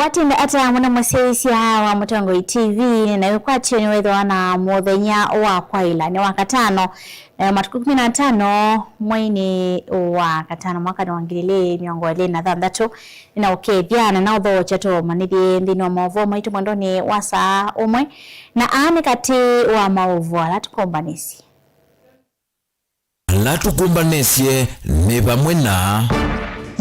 watinda ata mwana mwasisi wa Mutongo TV na yukwati ni wedo na muthenya wa kwaila ni wakatano matuku 15 mwini wa katano mwaka ni wangilile miongo ile na thandatu na ukethiana na utho chato manithie nthini wa maovo maitu mwandoni wa saa umwe na aani kati wa maovo alatukombanisi ni pamwe na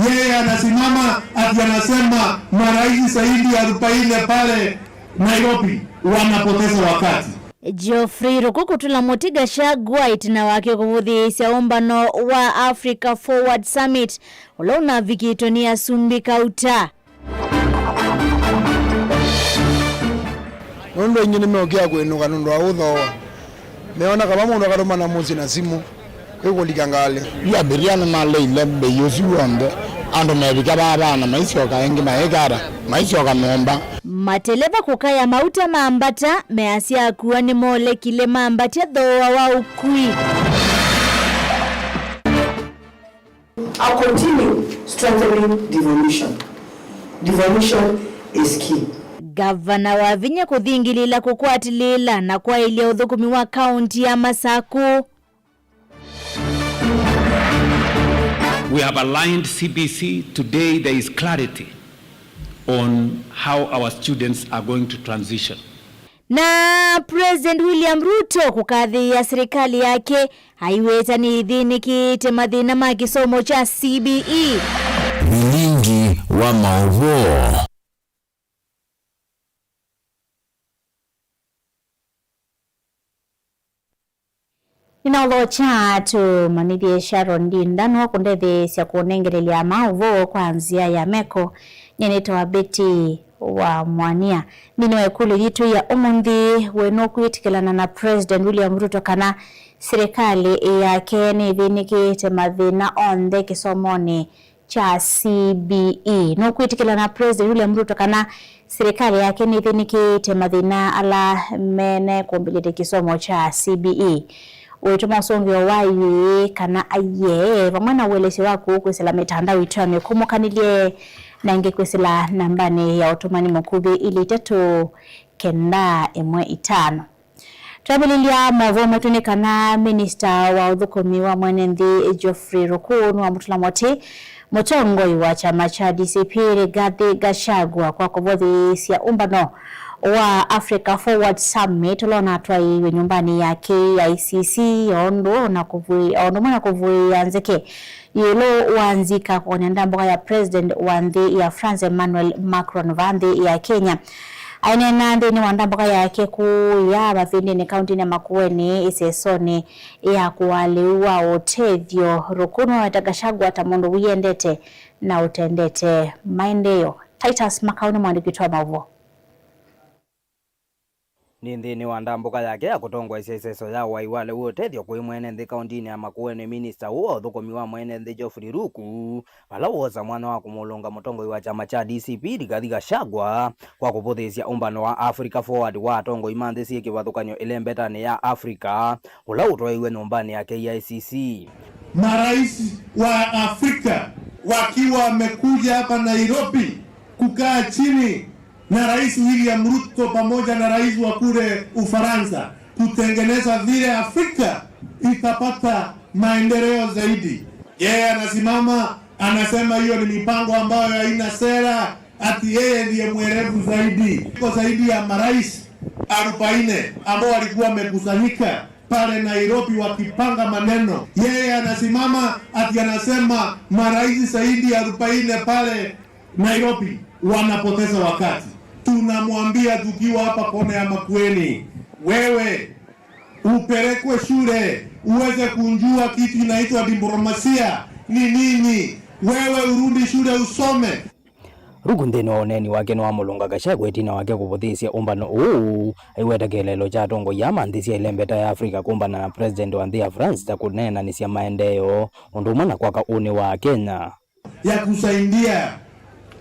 yeye anasimama ati anasema marais zaidi ya 40 pale Nairobi wanapoteza wakati. Geoffrey Rukuku Tulamotiga Shagwa itina wake kuvudhisya umbano wa Africa Forward Summit ulona vikitonia sumbika uta. Nondo ingine meokea kwenuka nondo wa udhoa. Meona kama mundu akaruma na muzi na simu. Kweko likangale. Ya biriana male ilebe yosi wande. Ando mebika baba na maisi wakaengi maekara. Maisi wakanomba. Mateleva kukaya mauta maambata measia kuwa ni mole kile maambatia dhoa wa ukui. I'll continue strengthening devolution. Devolution is key. Gavana wa Vinya kuthingilila kukwatilila na kwa ilia udhukumi wa kaunti ya Masaku. We have aligned CBC. Today there is clarity on how our students are going to transition. Na President William Ruto kukadhi ya serikali yake haiweza ni idhini kite madhina makisomo cha CBE. Miningi wa maovo. Inaulo chatu manithie Sharon Dindano kundethe sya kunengerelia maovo kwanzia ya meko nyeneta wa Beti wa Mwania nino ekulu yitu ya umundi weno kuitikilana na President William Ruto kana serikali yake ni viniki mathina onde kisomoni cha CBE no kuitikilana na President William Ruto kana serikali yake ni viniki mathina ala mene kumbilite kisomo cha CBE uituma songi wa wayi kana aye pamwana uwelesi wako kwesela mitandao itame kumukanilie nange kwesela nambani ya otomani mukubi ili 395. Trabililia mavomo tunikana Minister wa udhukumi wa mwenenthi Geoffrey Rukuku wa Mutulamotiga Mutongo wa chama cha DCP Rigathi Gachagua kwa kuvudhisya umbano wa Africa Forward Summit ulona twaiwe nyumbani yake ya ICC ondo na kuvui yanzeke yelo wanzika kwa ndamboka ya President wanthi ya France Emmanuel Macron vanthi ya Kenya aine nande ni wandamboka yake ku ya bathini ni county ya Makueni isesoni ya kuwaliwa otethio Rukuno atagashagwa tamundu wiyendete na utendete maendeleo. Titus Makauni mwandikitwa mavo ni wandamboka yake ya kutongwa iseso ya waiwale utethio kwi mwene nthi kaunti ya Makueni minister huo thukumi wa mwene nthi Geoffrey Rukuku pala woza mwana wa kumulunga Mutongo wa chama cha DCP Rigathi Gachagua kwa kuputhisya umbano wa Africa Forward wa tongo imanthi cie kivathukanyo ilembetani ya Africa ula utwaiwe nyumbani ya KICC. Marais wa Afrika wakiwa wamekuja hapa Nairobi kukaa chini na Rais William Ruto pamoja na rais wa kule Ufaransa kutengeneza vile Afrika itapata maendeleo zaidi. Yeye anasimama anasema hiyo ni mipango ambayo haina sera, ati yeye ndiye mwerevu zaidi. Iko zaidi ya marais 40 ambao walikuwa wamekusanyika pale Nairobi wakipanga maneno. Yeye anasimama ati anasema marais zaidi ya 40 pale Nairobi wanapoteza wakati. Tunamwambia tukiwa hapa kona ya Makueni, wewe upelekwe shule uweze kunjua kitu inaitwa diplomasia ni nini. Wewe urudi shule usome. Rukunthini wa uneni wake wa mulunga Gachagua itina wake kuputhisya umbano uu aiweta kelelo cha tongo ya manthi cia ilembeta ya Afrika kumbana na President wa nthi ya France ta kunena ni cia maendeleo undu mwana kwaka uni wa Kenya ya kusaidia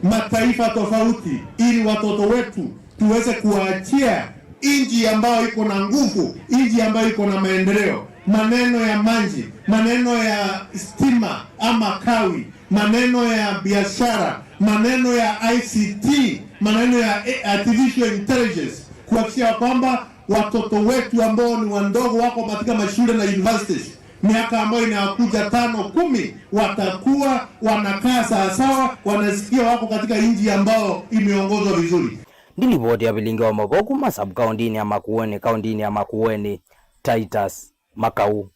mataifa tofauti ili watoto wetu tuweze kuachia inji ambayo iko na nguvu, inji ambayo iko na maendeleo. Maneno ya maji, maneno ya stima ama kawi, maneno ya biashara, maneno ya ICT, maneno ya artificial intelligence, kuhakikisha kwamba watoto wetu ambao ni wandogo wako katika mashule na universities, miaka ambayo inakuja 5, 10 watakuwa wanakaa sawasawa, wanasikia wako katika nchi ambao imeongozwa vizuri. Ndilipoti ya Bilingi wa Mogoku masabu kaundini ya Makueni, Titus Makau.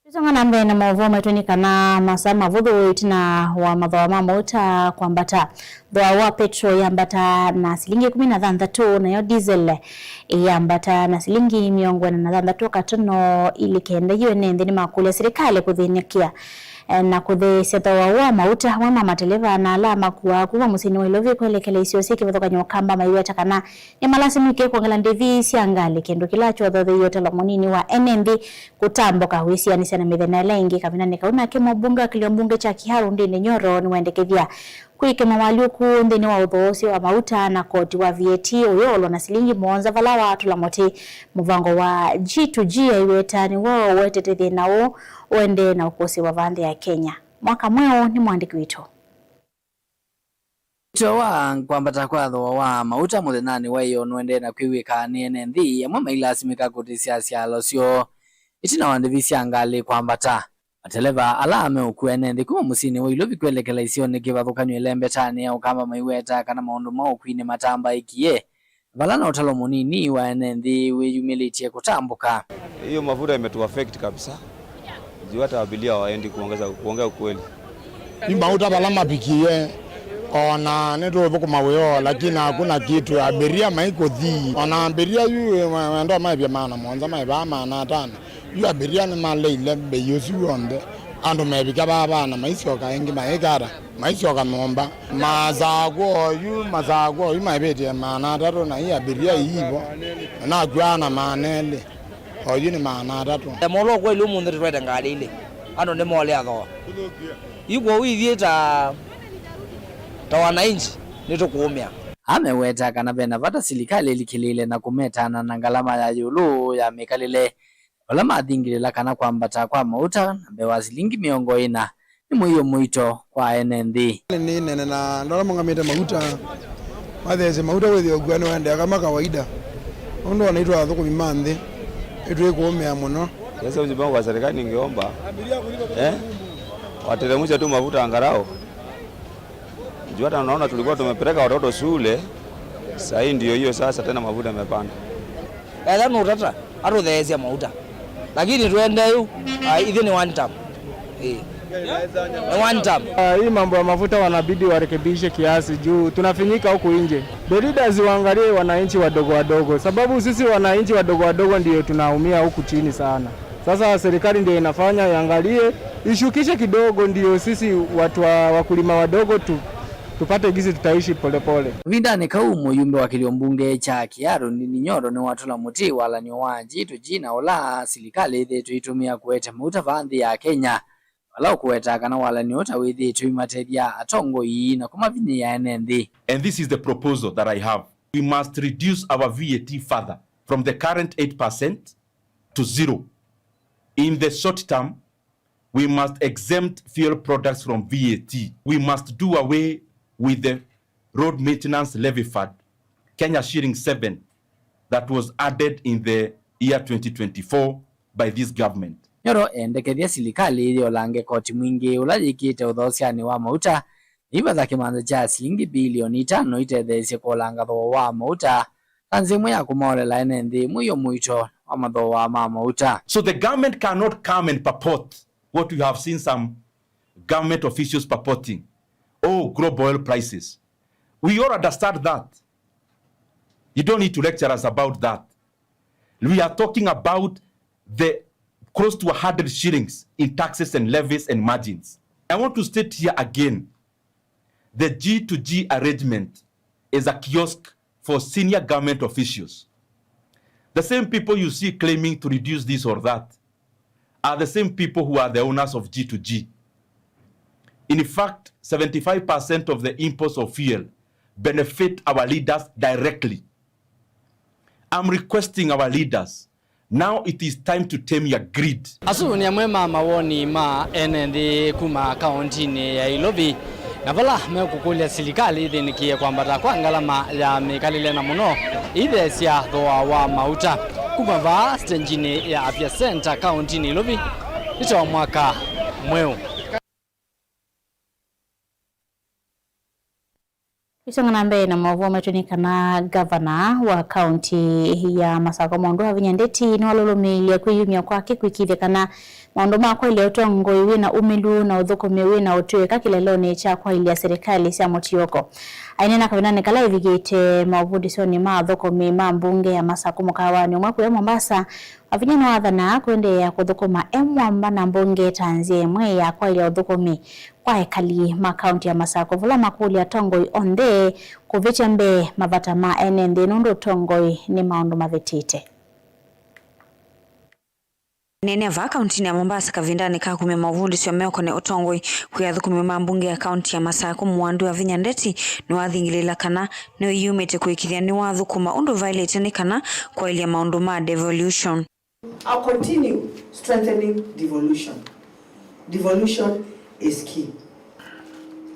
Tusonga mbele na maovu matunikana masa mavudhu itina wa madhawa mamauta kwambata dhawa wa petro yambata na silingi 16 na yo diesel yambata na silingi 13 katono ili kenda hiyo nende makule serikali kuthinikia na kuthe seta wa mauta wama mateleva na alama kuwa musini wa ilovi kuelekele isiyosi kivothoka nyokamba maiweta kana ni malasimike kuangala ndevi siangali kendo kilacho dhodhe yote la monini wa NND kutamboka huisi ya nisana mithena lengi kabina nikauna kemo bunga kiliombunge cha Kiharu ndini Nyoro ni waendekethia kuike mawaliuku ndini wa udhosi wa mauta na koti wa VAT uyolo na silingi mwonza vala watu la moti muvango wa G2G iweta ni wao wetetethie nao uende na ukosi wa vande ya Kenya. Mwaka mweo ni mwandiki wito. Toa kwambata kwa dhawa wa mauta muthenani wa iyo nwende na kwiwika ni NND amwe mailasimika kutisia sialo sio itina wandevi siangali kwambata mateleva alame uku NND kuma musini wa ilovi kuelekela isio ni kivathukanyo ilembe tani au kama maiweta kana maundu mao kuine matamba ikie valana utalo munini wa NND wiyumilitie kutambuka. Hiyo mafuta imetu affect kabisa. Hata abilia waendi kuongea ukweli. Ni mauta balama pikie ona neto boko maweyo lakini hakuna kitu abiria maiko thi. Ona abiria yu ndo maibia maana mwanza maiba maana tano. Yu abiria ni maleile be yosu onde. Ando mebika baba na maisio ka engi maigara. Maisio ka nomba. Mazago yu maibete maana tano na hii abiria hivo. Na kuana manele. Oyu ni maana tatu. Molo kwa ilu mundu twede ngari ile. Ano ni mole atho. Yuko withi ta wananchi nitukuumia. Ameweta kana bena vata serikali likilile na kumetana na ngalama ya yulu ya mikalile. Wala madingilila kana kwambata kwa mauta na bewa silingi 40 ni muhiyo muito kwa NND. Ni nene na ndola mungamita mauta. Matheze mauta wethi ogwano wende kama kawaida. Ondo wanaitwa thoko mimande. Itu kuomea muno. Sasa ujipango wa serikali ningeomba wateremsha tu mafuta angarao. Juu hata unaona tulikuwa tumepeleka watoto shule. Sasa hii ndio hiyo sasa tena mafuta yamepanda. Ela utata arudhezia mafuta. Lakini tuende yu hivi ni one time. One time. Hii mambo ya mafuta wanabidi warekebishe kiasi juu tunafinyika huku nje. The leaders waangalie wananchi wadogo sababu sisi wananchi wadogo ndio tunaumia huku chini sana. Sasa serikali ndio inafanya iangalie ishukishe kidogo ndio sisi watu wakulima wadogo tupate gizi tutaishi polepole. Vindani kaumu yumbe wa kiliombunge cha Kiharu ndini Nyoro ni watu la muti wala ni wa G2G na ola serikali ile tuitumia kuweta mauta vandhi ya Kenya. Wala kuweta kana wala ni ota withi tuimateria atongo hii na kuma vini ya NND. And this is the proposal that I have. We must reduce our VAT further from the current 8% to 0. In the short term, we must exempt fuel products from VAT. We must do away with the road maintenance levy fund, Kenya shilling 7, that was added in the year 2024 by this government. Nyoro endekethia serikali ili olange koti mwingi ulajikite uthosiani wa mauta ibatha kimanza cha shilingi bilioni 5 itethesie kulanga tho wa mauta tanzimu ya kumolela NND muyo muito wa matho wa mauta. So the government cannot come and purport what we have seen some government officials purporting. Oh, global oil prices. We all understand that. You don't need to lecture us about that. We are talking about the close to 100 shillings in taxes and levies and margins. I want to state here again, the G2G arrangement is a kiosk for senior government officials. The same people you see claiming to reduce this or that are the same people who are the owners of G2G. In fact, 75% of the imports of fuel benefit our leaders directly. I'm requesting our leaders, Now it is time to tame your greed. Asu ni mwema mawoni ma NND kuma kaunti ni ya Ilobi. Na vala mekukulia serikali thinikie kwamba kwa ngalama ya mikalile na muno ithe cia thoa wa mauta kuma va stenjini ya afya center kaunti ni Ilobi ito mwaka mweu. Isongana mbele na mwavu umetunika na gavana wa kaunti ya Masako Maundu Wavinya Ndeti ni walulumilia kuyumia kwake kuikithekana maundu makwa ile utongo iwe na umilu na uthukumia iwe na utuweka kileloni cha kwa ile ya serikali cia Mutioko. Ainena kavinane kala ivigite mawudisoni ma uthukumi ma mbunge ya Masako mukawani umwaku ya Mombasa Wavinya na wathana kuendea kuthukuma mwamba na mbunge tanzie mwe ya kwa ile uthukumi kwa hekali ma kaunti ya Masako vula makuli ya tongoi onde kuvichembe mavata ma NND nundo tongoi ni maundu mavitite. Nene va kaunti ya Mombasa kavindani kakume mavundi sio meko ne otongoi kuyathukume mambunge ya kaunti ya Masako Mwandu Wavinya Ndeti ni wathingilila kana no yumite kuikithia ni wathukuma undu violate ni kana kwa ile maundu ma devolution. I'll continue strengthening devolution. Devolution is key.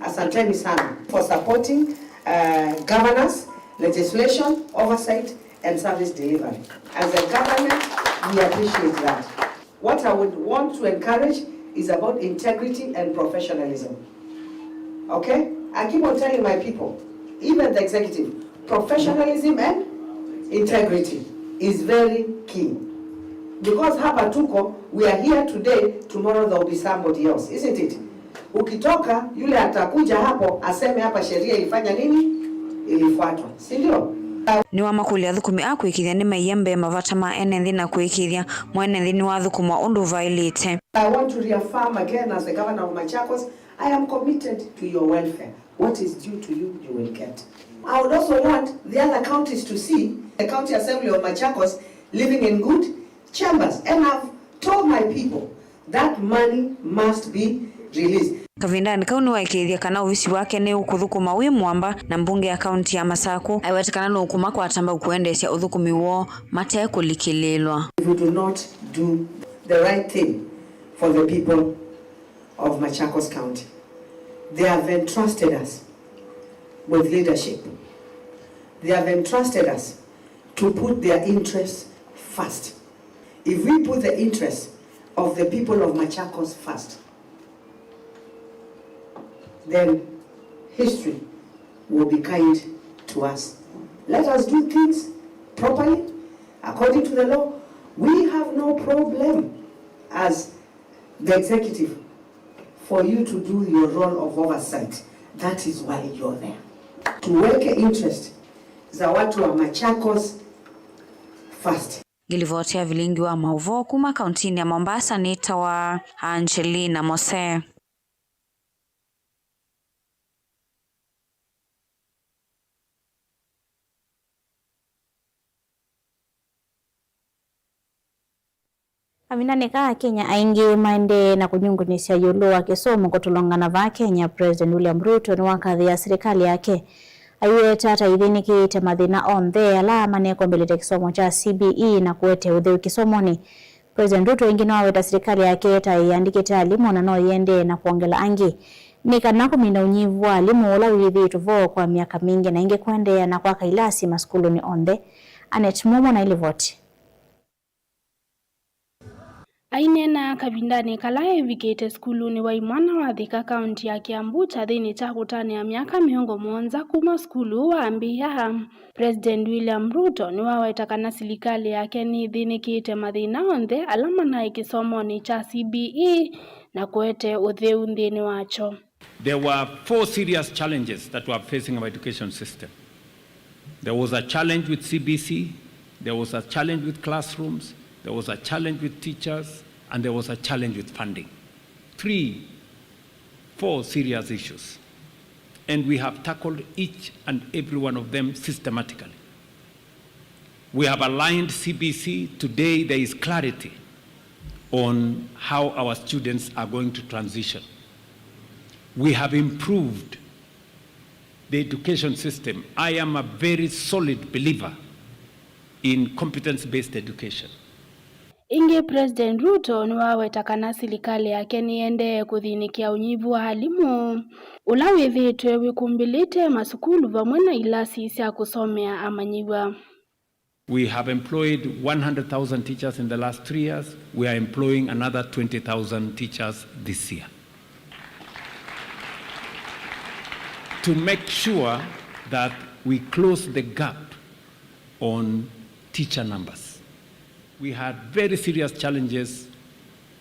Asanteni sana for supporting governance, legislation, oversight, and service delivery. As a government, we appreciate that. What I would want to encourage is about integrity and professionalism. Okay? I keep on telling my people, even the executive, professionalism and integrity is very key. Because hapa tuko, we are here today, tomorrow there will be somebody else, isn't it? Ukitoka, yule atakuja hapo, aseme hapa sheria ilifanya nini? Ilifuatwa, si ndio? Ni wa makuli athukumi akuikithia ni maiyembe mavata ma NND na kuikithia mwenenthi ni wathukuma undu violate. I want to reaffirm again as the governor of Machakos, I am committed to your welfare. What is due to you, you will get. I would also want the other counties to see the county assembly of Machakos living in good chambers, and I've told my people that money must be released. Kavindani kauni waikithia kana uvisi wake ni ukuthukuma wi mwamba na mbunge ya kaunti ya Masako aiwetekana no ukuma kwa atamba kuendesha uthukumi wo mate kulikililwa. If we do not do the right thing for the people of Machakos County, they have entrusted us with leadership. They have entrusted us to put their interests first. If we put the interests of the people of Machakos first, then history will be kind to us. Let us do things properly, according to the law. We have no problem as the executive for you to do your role of oversight. That is why you're there. Tuweke interest za watu wa Machakos first. Gilivotea vilingi wa mauvo kuma kauntini ya Mombasa ni tawa Angelina Mose. Aminaneka Kenya aingi maende na kunyungunisya yulu wa kisomo kutulongana va Kenya President William Ruto ni wakathi ya serikali yake. Aiwe tata ithinikite mathina onthe ala maneko mbelete kisomo cha CBE na kuete utheu kisomoni. President Ruto ingi no aweta serikali yake ta iandikite alimu na no iende na kuongela angi. Ni kana kumina unyivu wa alimu ula withitu vo kwa miaka mingi na ingi kuendea na kwa kailasi maskulu ni onthe. Anet Momo na ilivoti. Ainena kavindani kalae vikete skulu ni waimwana wa Thika kaunti ya Kiambu chathini cha kutani ya miaka miongo mwanza kuma skulu wa ambia President William Ruto ni wawetakana serikali yake ni ithinikite mathina onthe alama na ikisomo ni cha CBE na kuete utheu nthini wacho. There were 4 serious challenges that were facing our education system. There was a challenge with CBC, there was a challenge with classrooms, there was a challenge with teachers, and there was a challenge with funding. 4 serious issues. And we have tackled each and every one of them systematically. We have aligned CBC. Today there is clarity on how our students are going to transition. We have improved the education system. I am a very solid believer in competence-based education. Inge President Ruto niwawetakana serikali yake niende kuthinikia unyivu wa halimu ula withitwe wikumbilite masukulu vamwe na ilasi cia kusomea amanyiwa. We have employed 100,000 teachers in the last 3 years. We are employing another 20,000 teachers this year, to make sure that we close the gap on teacher numbers. We had very serious challenges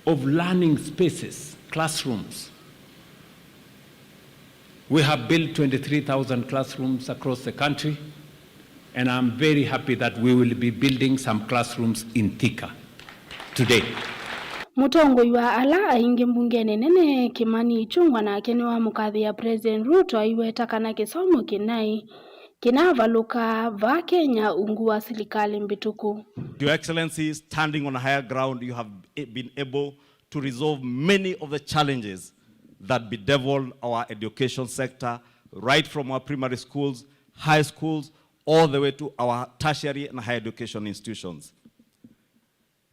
of learning spaces, classrooms. We have built 23,000 classrooms across the country, and I'm very happy that we will be building some classrooms in Thika today. Mutongoi wa ala aingi mbungene nene Kimani Ichung'wah nake niwa mukathi ya President Ruto aiwetakana kisomo kinai kinavaluka va Kenya ungu wa serikali mbituku. Your Excellency, standing on a higher ground, you have been able to resolve many of the challenges that bedevil our education sector, right from our primary schools, high schools, all the way to our tertiary and higher education institutions.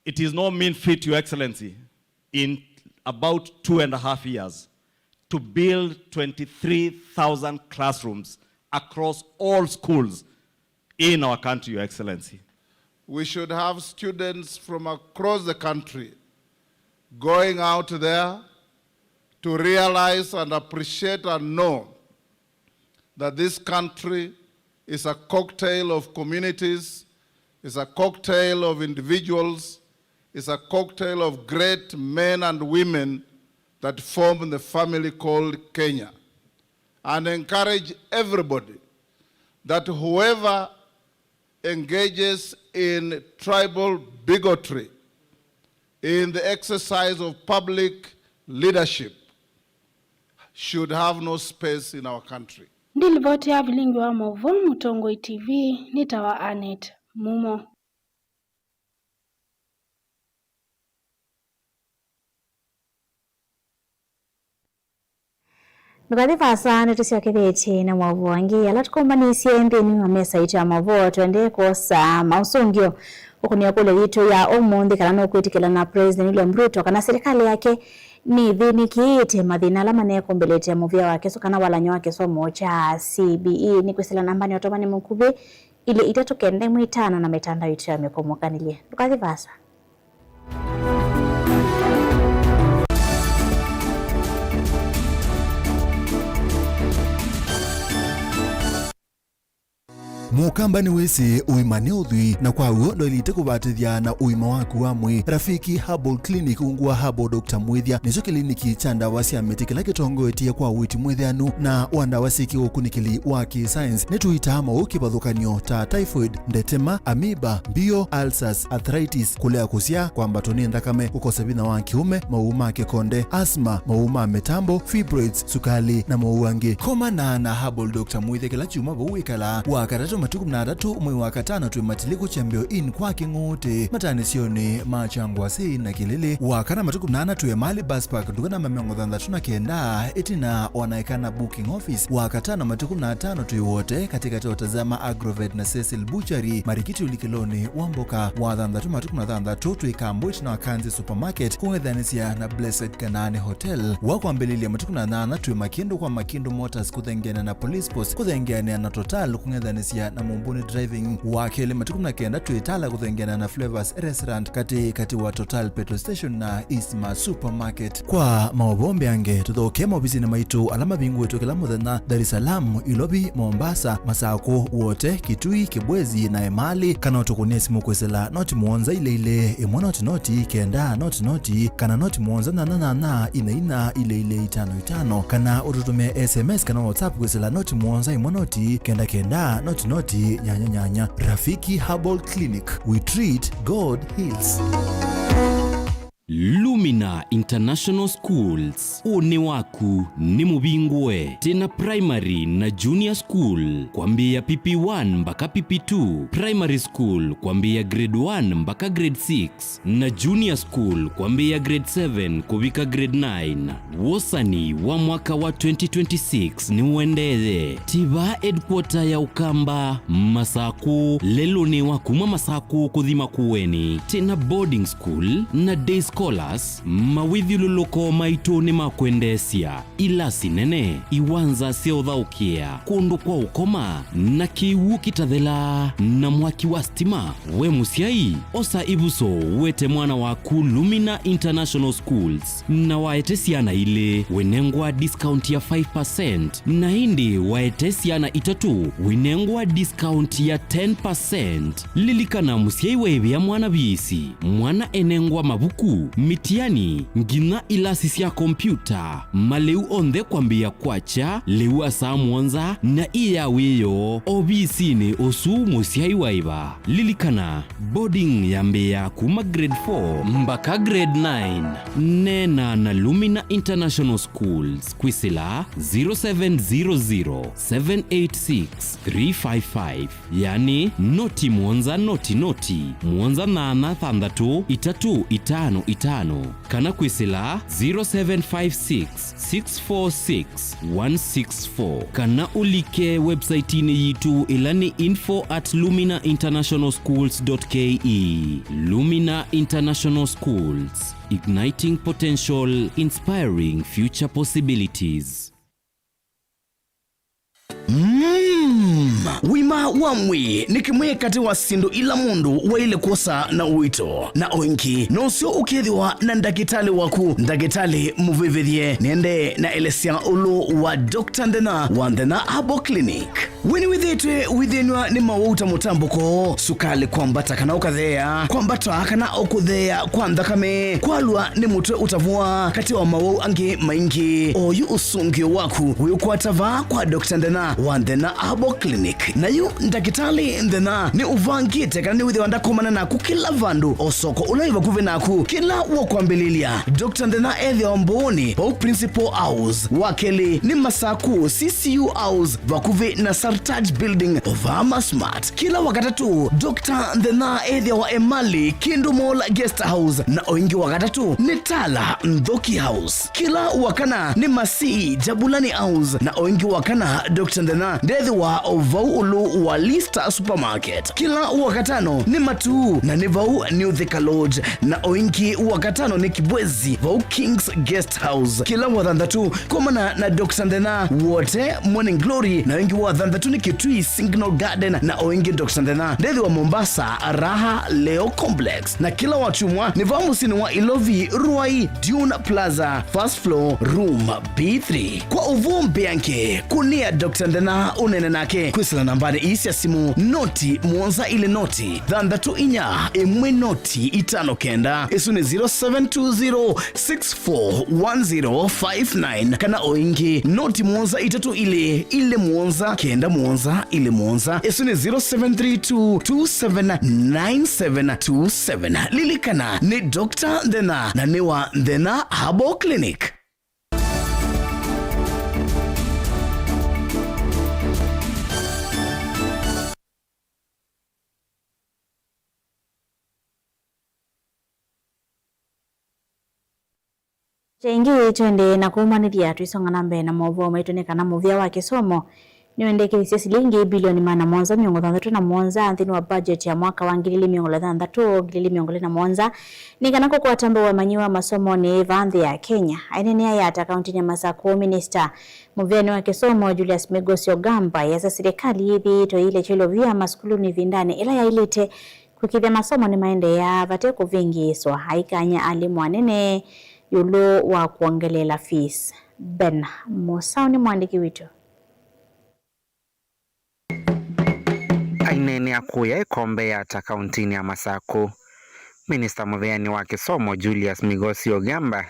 It is no mean feat, Your Excellency, in about 2.5 years, to build 23,000 classrooms across all schools in our country, Your Excellency. We should have students from across the country going out there to realize and appreciate and know that this country is a cocktail of communities, is a cocktail of individuals, is a cocktail of great men and women that form the family called Kenya. And encourage everybody that whoever engages in tribal bigotry in the exercise of public leadership should have no space in our country. Ndilivoti ya vilingi wa Movo, Mutongoi TV, nitawa Anet Mumo. Nukati fasa netusia kibeti na mwavu wangi ala tukombanisye mbini wa mesa ito ya mwavu tuende kosa mausungio ukunia kule wito ya omundi kalano kuitikila na President William Ruto kana serikali yake ni dhini kiite madhina lama neko mbelete ya movia wake so kana wala nyoake so mocha CBE ni kusila nambani watomani mkube ili itatokende mwitana na metanda ito ya mekomokanilie. Nukati fasa. Mukamba ni wese uimane udhui na kwa uo ndo ilite kubatithia na uima waku wa mwi Rafiki Herbal Clinic ungua Herbal Dr. Mwithia nicho kliniki cha ndawa cia miti kila kitongoetie kwa witi mwithianu na wandawa siki ukunikili wa science netuita mauki bathukanio ta typhoid, ndetema, amoeba, bio, ulcers, arthritis, kulea kusia kwa mbatoni ndakame, kukosa bina wa kiume, mauma kekonde, asthma, mauma metambo, fibroids, sukali na mauangi. Koma na Herbal Dr. Mwithia kila chuma bauikala wakatatu matuku mnadatu umwe wakatano tuwe matiliku chambio in kwa kingote matani sioni machangwa si na kilili wakana matuku mnana tuwe mali bus park dukana mamengo dhandatu na kenda itina wanaikana booking office wakatano matuku mnatano tuwe wote katika teotazama Agrovet na Cecil Butchery marikiti ulikiloni wamboka wa dhandatu matuku mnadhandatu tuwe kambu itina wakanzi supermarket kuwedhanisia na Blessed Kanane Hotel wakuambelilia matuku mnana tuwe makindu kwa makindu motors kuthengiana na police post kuthengiana na Total kuwedhanisia na Mumbuni Driving wakele matuku na kenda tuitala kuthengiana na Flavors Restaurant kati wa Total Petrol Station na Eastma Supermarket. Kwa mawabombe ange tuthoke mawabisi na maitu alama bingu wetu kila muthenya Dar es Salaam, Ilobi, Mombasa, Masako, wote Kitui, Kibwezi na Emali kana utukunia simu kwesela noti muonza ile imwa noti kenda noti kana noti muonza na ina ile 55 kana ututume SMS kana WhatsApp kwesela noti muonza imwa noti kenda noti nyanya. Rafiki Herbal Clinic, we treat, God heals. Lumina International Schools, une waku ni mubingwe. Tena primary na junior school kwambia PP1 mpaka PP2, primary school kwambia grade 1 mpaka grade 6, na junior school kwambia grade 7 kubika grade 9. Wosani wa mwaka wa 2026 ni uendeze. Tiba headquarter ya Ukamba Masaku lelo ni wakuma Masaku kuthima kuweni. Tena boarding school na day scholars mawithiluloko maito ni makwendesia. Ila sinene iwanza seothaukia kundu kwa ukoma na kiwu kitathela na mwaki wa stima. We musiai osa ibuso wete mwana waku Lumina International Schools na waete siana ile wenengwa discount ya 5% na hindi waete siana itatu wenengwa discount ya 10%. Lilikana musiai webe ya mwana bisi mwana enengwa mabuku mitiani ngina ilasisi ya kompyuta maleu onde kwambia kwacha leu asa mwanza na iya weyo obisi ni osu musiai waiba. Lilikana boarding ya Mbeya kuma grade 4 mpaka grade 9. Nena na Lumina International Schools kwisila 0700-786-355 yani noti mwanza noti mwanza nana thandatu itatu itano itano kana kwisila 0756-646-164 kana ulike website ini yitu ilani info@luminainternationalschools.ke. Lumina International Schools, igniting potential, inspiring future possibilities. Wima wamwi nikimwe kati wa sindu ila mundu wa ile kosa na uito na oinki no sio ukethiwa na ndagitali waku ndagitali muvivithie nende na elesia ulu wa Dr. Ndena wa Ndena Herbal Clinic. Wini withenwa ni mawauta mutambuko sukali kwambata kana ukathea kwambata kana ukuthea kwa ndakame kwalwa ni mutwe utavua kati wa mawau angi maingi oyu usungio waku huyu kwa tava kwa Dr. Ndena wa Ndena Herbal Clinic. Na yu ndagitali Ndena ni uvangite kana ni withe wandakomana naku kila vandu osoko ulaiva kuve naku kila wakwambililia. Dr. Ndena ethi omboni pau Principal House wakeli ni Masaku CCU House vakuve na Sartaj Building Ovama Smart. Kila wakatatu Dr. Ndena ethi wa Emali Kindu Mall Guest House na oingi wakatatu ni Tala Ndhoki House. Kila wakana ni Masi Jabulani House na oingi wakana Dr. Ndena ndethi wa Ovau ulu wa Lista Supermarket. Kila wakatano ni Matu na ni Vau New Thika Lodge na oingi wakatano ni Kibwezi Vau Kings Guest House. Kila wathandatu komana na Dr. Ndena wote Morning Glory na oingi wathandatu ni Kitui Signal Garden na oingi Dr. Ndena ndethi wa Mombasa Raha Leo Complex. Na kila wachumwa ni Vau musini wa Ilovi Ruai Dune Plaza first floor room B3. Kwa uvumbi yanke kunia Dr. Ndena unene nake kwisila nambari isi ya simu noti muonza ile noti thandatu inya imwe noti itano kenda isu ni 0720641059 kana oingi noti muonza itatu ile muonza kenda muonza ile muonza isu ni 0732279727. Lilikana ni Dr. Ndena na niwa Ndena Herbal Clinic. Chengi twende na kumanithia twisonga nambe na movo maitoneka na movia wa kisomo niwendekithia silingi bilioni 167 nthini wa budget ya mwaka wa 2026 nikana kwa tambo wa manyiwa masomo ni vandhi ya Kenya ainene ya akaunti ya Masaku minister muviani wa kisomo Julius Migosio Gamba ya serikali hivi to ile chelo vya maskulu ni vindane ila ya ilite kukithia masomo ni maende ya vateko vingi so haikanya alimu anene yulo wa kuongelela fees. Ben Mosao ni mwandiki witu. Ainene akuya ikombe ya takauntini ya Masaku. Minister muveani wa kisomo Julius Migosio Gamba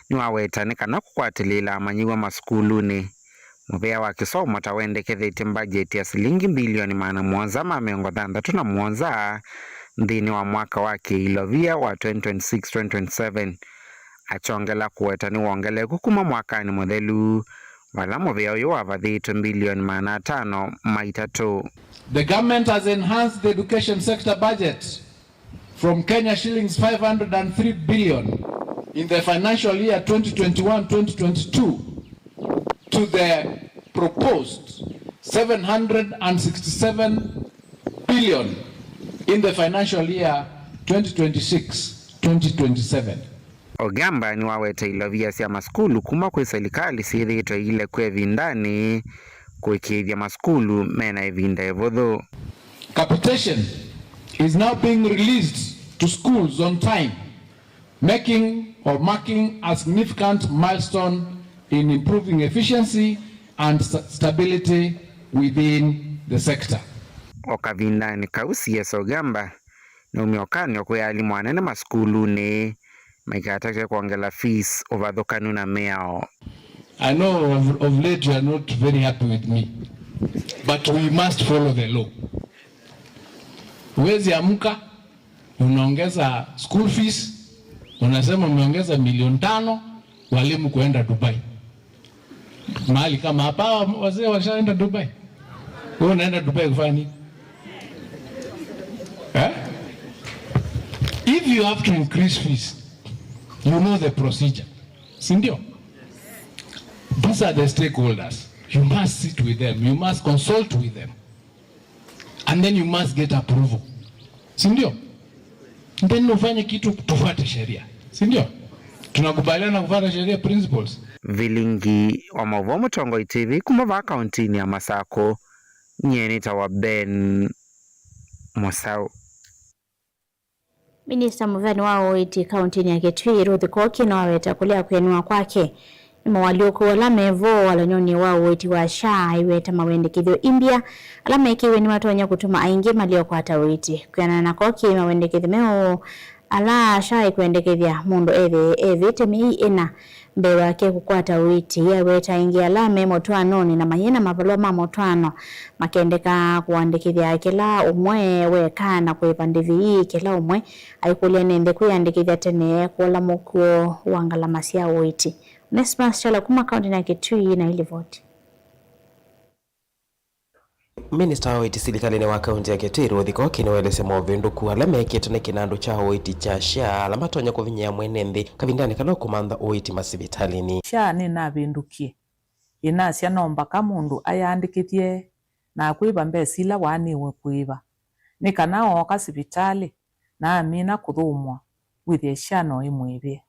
ni wawetaneka na kukwatilila manyiwa maskuluni. Muvea wa kisomo tawendekethete budget ya silingi bilioni 167 nthini wa mwaka wa kiilovia wa 2026-2027 achongela kuwetani wongeleku kuma mwakani muthelu wala muvea uyu wavathitwe bilioni 500 maitatu. The government has enhanced the education sector budget from Kenya shillings 503 billion in the financial year 2021-2022 to the proposed 767 billion in the financial year 2026-2027. Ogamba ni wawete ilovia cia maskulu kuma kwi serikali sithitwe ile kwe vindani kuikithia maskulu mena ivinda evuthu. Capitation is now being released to schools on time, marking a significant milestone in improving efficiency and stability within the sector. Okavindani kausie Ogamba na umiokanio kwe alimu anene maskuluni maikatake kuongela fees ovathukanu na meao. I know of late you are not very happy with me, but we must follow the law. Huwezi amka unaongeza school fees, unasema umeongeza milioni 5 walimu kuenda Dubai. Mahali kama hapa wazee washaenda Dubai. Wewe unaenda Dubai kufanya nini? If you have to increase fees, you know the procedure. Sindio? These are the stakeholders. You must sit with them. You must consult with them. And then you must get approval. Sindio? Then ufanye kitu tufuate sheria. Sindio? Tunakubaliana kufuata sheria principles. Vilingi wa Mavuo Mutongoi TV kumava kauntini ya Masako nyenita wa Ben Mosau. Minister Muthani wa Oiti kauntini ya Kitui Ruth Koki na waweta kulia kuenua kwake ni mawalioko wala mevo wala nyoni wa Oiti wa shaa iweta mawendekithio India alama ikiwe ni watu wanya kutuma aingi malio kwa hata Oiti kuyana na Koki mawendekithio meo ala shaa kuendekithia mundu evi temi ina mbewa wake kukwata Oiti ya weta ingi alame motwano ni na mayena mavalo motwano makendeka kuandikithia kila umwe weka na kuipandivi kila umwe aikulia nende kuiandikithia tene kuola mukuo wangala cia Oiti. Nesmas chala kuma kaunti na Kitui na ili vote. Minister wa Oiti serikali wa kaunti ya Kitui Ruth Koki na welese movindu ku alame kitone kinandu cha Oiti cha sha alama tonya kuvinya mwenende kavindani kana kumanda Oiti masivitalini sha ni na vindukie ina cia nomba ka mundu ayandikithie na kwiba mbesila waniwe kwiba ni kana oka sibitali na amina kuthumwa withie sha no imwibie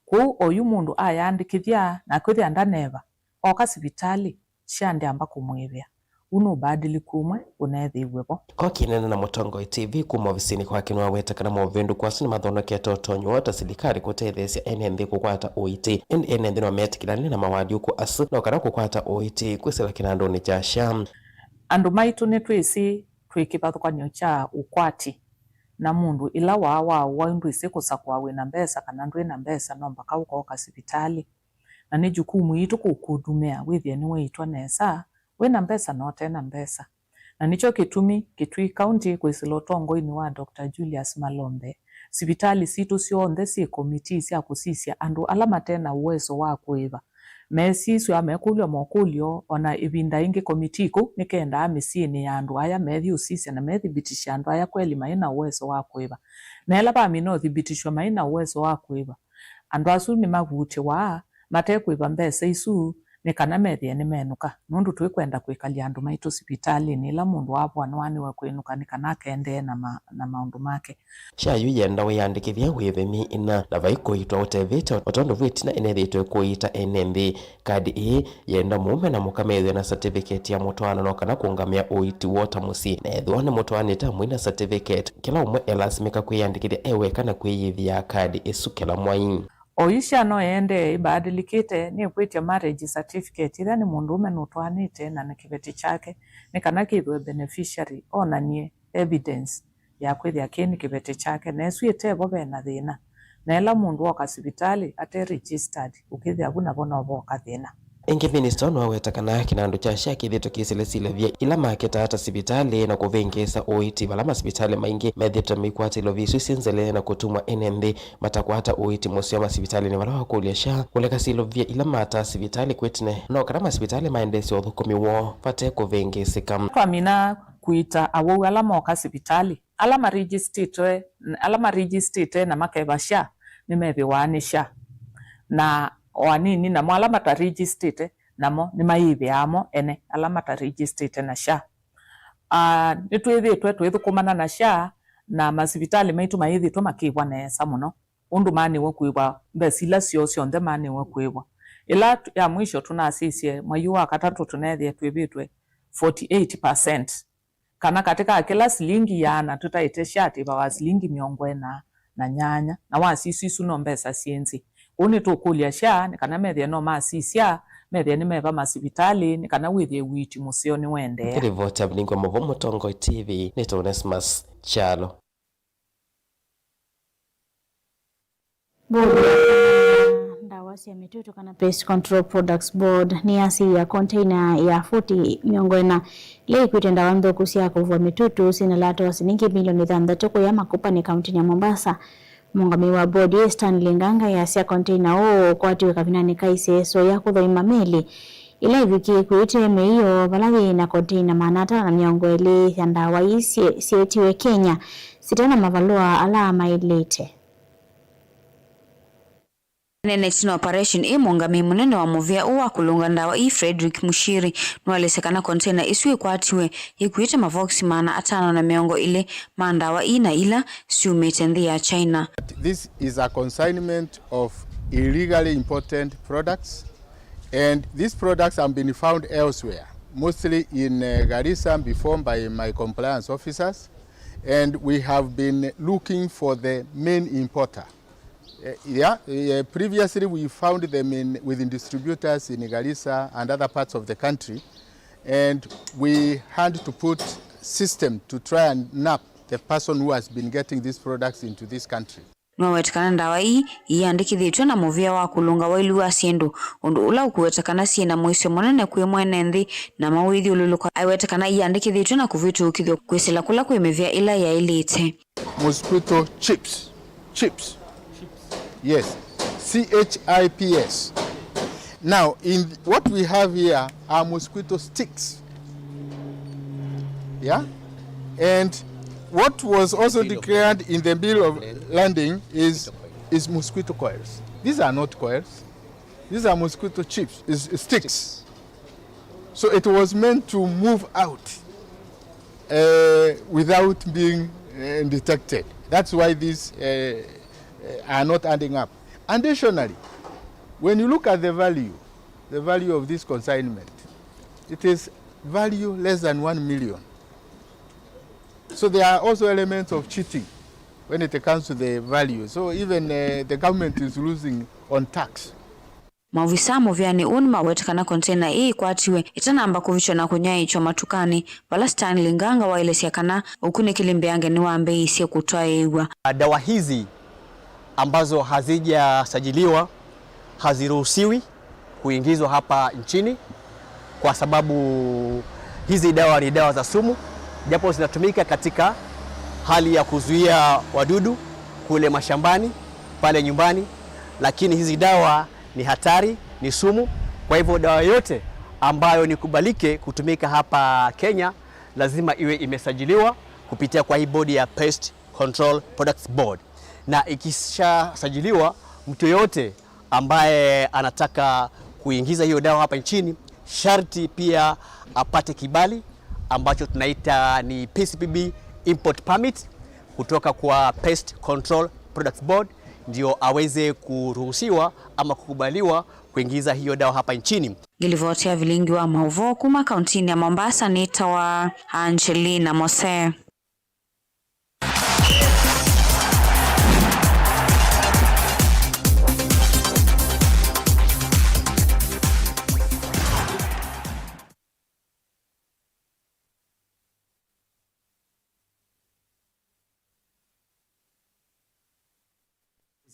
ku oyu mundu ayandikithia na kwithia ndaneva oka sibitali sha ndiamba kumwibia uno badili kumwe unethiwepo. Koki nene na Mutongoi TV kuma ofisini kwa kinwa weta kana movindu kwa sini mathonokete utonyo wata serikali kutethesia NND kukwata Oiti NND no metikirani na mawadi uko asu no kana kukwata Oiti kwisela kinandoni cha sham andu maitu ni twisi twikivathukanio cha ukwati na mundu ila wa ndu isi kusakwa wina mbesa kana ndu ina mbesa nomba kauka sibitali na ni jukumu itu kukudumia withie ni weitwa nesa wena mbesa no tena mbesa na nicho kitumi Kitui County kwisila utongoi wa Dr. Julius Malombe sibitali situ sionthe si committee cia kusisia andu alama tena uwezo wa kuiva mesisyo amekulio mokulio ona ivinda ingi committee ku nikenda amisini ya andu aya methi usisia na methibitisha andu aya kweli maina uwezo wa kuiva na ela ba mino thibitishwa maina uwezo wa kuiva andu asu ni mavuti wa mate kuiva mbesa isu ni kana methie ni menuka nundu twikwenda kwikalia andu maitu sibitali ni la mundu wapo anwani wa kwinuka ni kana kende na maundu make shayu yenda wiyandikithia withemi ina na vaiko itwa utevete otondo vitina inethitwe kuita NND kadi hii yenda mume na mukamethia na certificate ya mutwana no kana kungamia Oiti water musi na ethwa ni mutwana ta mwina certificate kila umwe elasimika kwiyandikithia ewe kana kwiyithia kadi isukela mwai Oisha no ende ibadilikite ni kwitia marriage certificate ila ni mundu ume nutwanite na kibeti chake ni kana kithwe beneficiary onanie evidence ya kwithia kini kibeti chake na esu itebo bena thina na ela mundu woka sibitali ate registered ukithia buna bona boka thina Ingi minister no wetakana kinandu cha SHA kithito kisilesile vya ila maketa hata sibitali na kuvengesa oiti balama sibitali maingi medhito mikwati lo visu sinzele na kutumwa NMB matakwa hata oiti mosio ma sibitali ni walawa kulia SHA kuleka silo vya ila mata sibitali kwetine no karama sibitali maendesi odhukumi wo fate kuvengesika kwa mina kuita awo alama oka sibitali alama registrate na makeba SHA nimebi wani SHA na wanini na alama ta registrate namo ni maibe amo ene alama ta registrate na SHA nitwethe kumana na SHA na masibitali maitu maithi to makibwa nesa muno undu mani we kuibwa mbesila sio nde mani we kuibwa ila ya mwisho tunasisie mwayu wa katatu tunethie twibitwe 48% kana katika kila silingi yana tutaite SHA tiba wa silingi miongwena na nyanya na wasisi suno mbesa sienzi uni tukulia SHA nikana methia no masisia methia ni meva masibitali nikana withie witi musio ni wende Kirivota Bningwa Movomo Tongo TV ni Onesmus Chalo. Ndawa cia mitutu kana Pest Control Products Board ni asi ya container ya 40 miongwena ile ikwite ndawa nthuku cia kuvua mitutu sina lato wa silingi milioni 6 ya makupa ni kaunti ya Mombasa. Mungami wa bodi Stanley Nganga ya cia container o kwatiwe kavinani kaise so ya kuthoima meli ile viki kuite meiyo balathi na container manata na miongwele ya ndawa isi sietiwe Kenya sitana mavalua alama ilete Nene tino operation mungami munene wa muvia uwa kulunga ndawa Frederick Mushiri nwalesekana container isui kwatiwe ikuite mavoxi mana atano na miongo ile mandawa na ila siumete nthi ya China. This is a consignment of illegally imported products and these products have been found elsewhere, mostly in Garissa before by my compliance officers, and we have been looking for the main importer. Previously we found them within distributors in Garissa and other parts of the country, and we had to put system to try and nab the person who has been getting these products into this country. Mwawetakana ndawa iandikithitwe na muvia wa kulunga wailu wa siendu undu ula ukuwetakana siena mwisho monene kwe mwene nthi na mawithi ululuka aiwetakana iandikithitwe na kuvitukithio kwisila kula kwe mivia ila ya ilite. Mosquito chips. Yes, CHIPS. Now, what we have here are mosquito sticks. Yeah? And what was also declared in the bill of landing is mosquito coils. These are not coils. These are mosquito chips, sticks. So it was meant to move out without being detected. That's why these are not adding up. Additionally, when you look at the value of this consignment, it is value less than 1 million. So there are also elements of cheating when it comes to the value. So even the government is losing on tax. Maofisa muviani unma wetakana container kwatiwe itanamba kuvichwa na kunyai cho matukani wala Stanley Nganga wa ile siakana ukune kilimbeange ni wambe isi kutoa ewa. Dawa hizi ambazo hazijasajiliwa haziruhusiwi kuingizwa hapa nchini kwa sababu hizi dawa ni dawa za sumu, japo zinatumika katika hali ya kuzuia wadudu kule mashambani, pale nyumbani, lakini hizi dawa ni hatari, ni sumu. Kwa hivyo dawa yote ambayo ni kubalike kutumika hapa Kenya lazima iwe imesajiliwa kupitia kwa hii bodi ya Pest Control Products Board. Na ikishasajiliwa, mtu yote ambaye anataka kuingiza hiyo dawa hapa nchini sharti pia apate kibali ambacho tunaita ni PCPB Import Permit kutoka kwa Pest Control Products Board, ndio aweze kuruhusiwa ama kukubaliwa kuingiza hiyo dawa hapa nchini. Gilivotea vilingi wa Mauvo kuma kauntini ya Mombasa ni tawa Angelina Mose.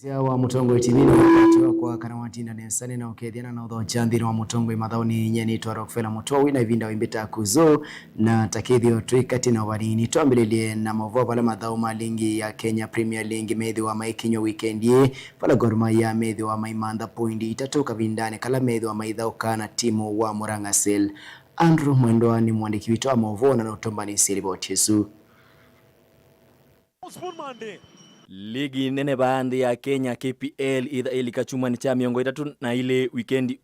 wa Mutongo TV na wakati kwa karawati na nensani na ukethiana na utho chanthiri wa Mutongo imathauni nyeni twa Rockefeller Mutowi na ivinda wimbita kuzo na takithio twikati na warini twambirilie na mavo pala mathau ma lingi ya Kenya Premier League methi wa maikinyo weekendi pala Gor Mahia methi wa maimanda pointi itatu kavindani kala methi wa maithauka na timu wa Murang'a Seal. Andrew Mwendwa ni mwandiki witu wa mavo na utombani siriboti Yesu. Ligi nene baadhi ya Kenya KPL ilikachuma cha miongo itatu na ile weekendi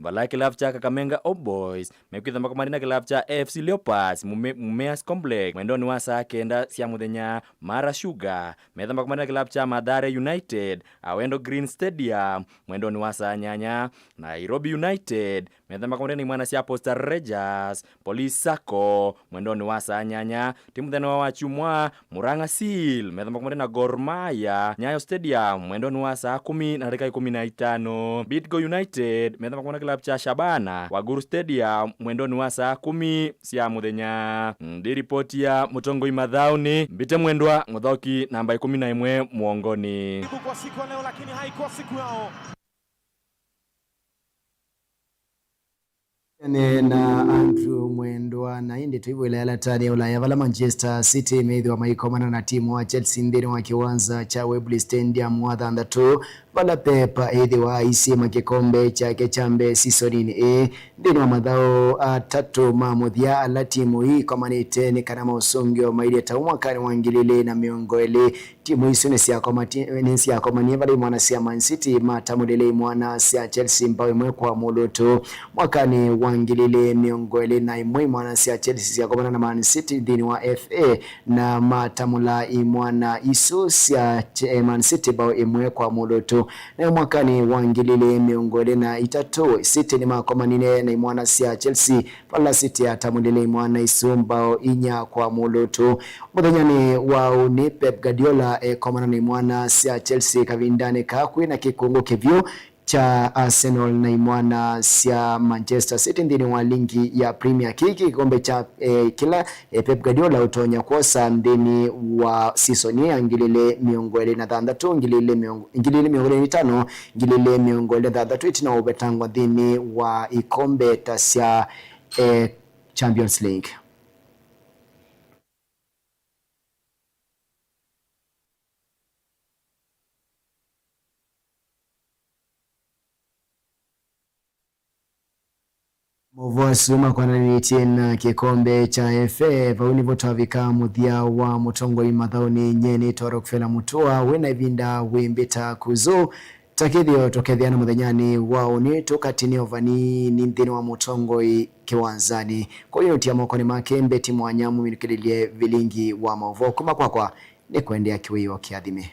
bala kilafu cha Kakamega Boys mekitha makomarina kilafu cha FC Leopards Mumias Complex mwendoni wa saa kenda cia muthenya Mara Sugar metha makomarina kilafu cha Mathare United Awendo Green Stadium mwendoni wa saa nyanya Nairobi United metha makomarina mwana cia Posta Rangers Police Sacco mwendoni wa saa nyanya timu thena wa Chumwa Murang'a Seal metha makomarina Gor Mahia Nyayo Stadium mwendoni wa saa 10 na dakika 15 Bidco United metha makomarina kilafu cha Shabana Waguru Stadium mwendoni wa saa 10 cia muthenya. Ndi ripoti ya Mutongo imathauni mbite mwendwa muthoki namba 11 muongoni kwa siku leo, lakini haikuwa siku yao. Na Andrew Mwendwa na indi tuivu ila latani ya Ulaya vala Manchester City methi wa maikomana na timu wa Chelsea ndini wa kiwanza cha Wembley Stadium wa thanda tu vala pepa ethi wa isi makikombe cha kechambe seasonini ndini wa madhao tatu mamuthia ala timu hii kwa manite ni kanama usungio maili taumwa kani wangilile na miongoele timu hisu nisi ya komani vali mwana siya Man City matamudele mwana siya Chelsea mpawe mwekwa mulutu mwakani wangilile miongoele na imwe mwana siya Chelsea siya komana na Man City dhini wa FA na matamula imwana isu siya Man City bao imwekwa mulutu na mwakani wangilile miongoele na itatu City ni makomanine na imwana siya Chelsea pala City atamudele imwana isu mbao inya kwa mulutu muthanyani wao ni Pep Guardiola komana ni mwana sia Chelsea kavindane kakwi na kikungu kivyo cha Arsenal na imwana sia Manchester City ndini wa lingi ya Premier League kikombe cha kila Pep Guardiola utonya kosa ndini wa season ya ngilile miongole na thandatu ngilile miongole ni tano ngilile miongole thandatu itina ubetangwa ndini wa ikombe tasya Champions League. Muvua suma kwa naniti na kikombe cha FA vauni voto vika muthia wa Mutongo imathauni nyeni twa Rockefeller Mutua wena ivinda wimbita kuzo takithio tokethiana muthenyani wao ni tukatini ovani ni nthini wa Mutongo kiwanzani kwa hiyo tia moko ni make mbeti mwanyamu minikililie vilingi wa mauvo kuma kwa ni kuendea kiwio kiathime.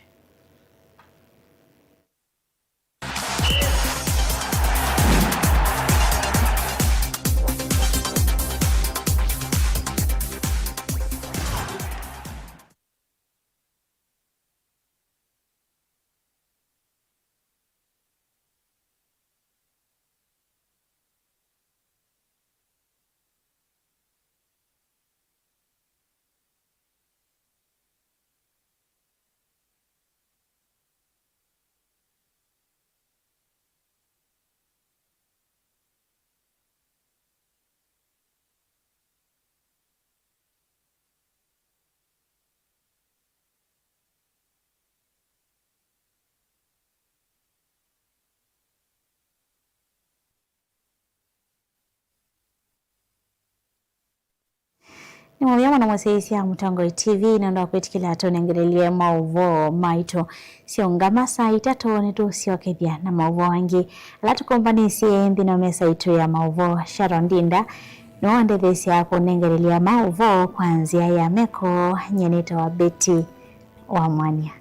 Ni mwabia mwana mwaseisi ya Mutongo TV na ndo kwetikila atone ngelelie mauvo maito siongama saa itato netu siokethia na mauvo wangi alatu kompani siye mbi na mesa ito ya mauvo Sharon Dinda no ande thesi ya kunengelelia mauvo kwanzia ya meko nyenita wa Beti wa Mwanya.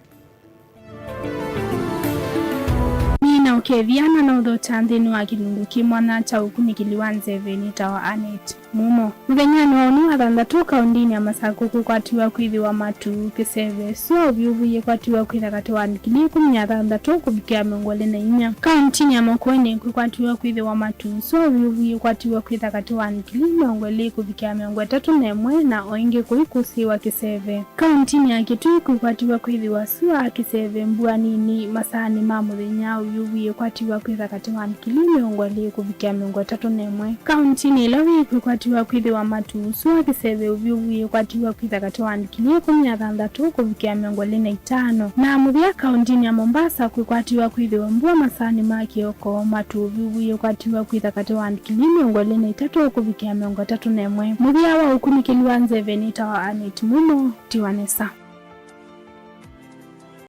Nina ukethiana na udho tandhini wa kilungu kimwana cha ukunikiliwanze venita wa Anet. mumo. Muthenyani wa unu athanthatu kaundini ya Masako kukwatiwa kwithiwa matu kiseve so vyuvuye kwatiwa kwitha kati wa 2016 kufikia 2024. Kauntini ya Makueni kukwatiwa kwithiwa matu so vyuvuye kwatiwa kwitha kati wa 2020 kufikia 2031 na oingi kuikusiwa kiseve. Kauntini ya Kitui kukwatiwa kwithiwa sua kiseve mbua nini masani ma muthenya vyuvuye kwatiwa kwitha kati wa 2020 kufikia 2031. Kauntini Ilawi kukwatiwa kwithiwa matu sua kiseve vyuvuye kwatiwa kwitha kati wa 2016 kufikia 2025. Na muthia kauntini ya Mombasa kukwatiwa kwithiwa mbua masani ma kioko matu vyuvuye kwatiwa kwitha kati wa 2023 kufikia 2031. Muthia wa ukunikiliwa nzeve nitawa Anet Mumo Tiwanesa.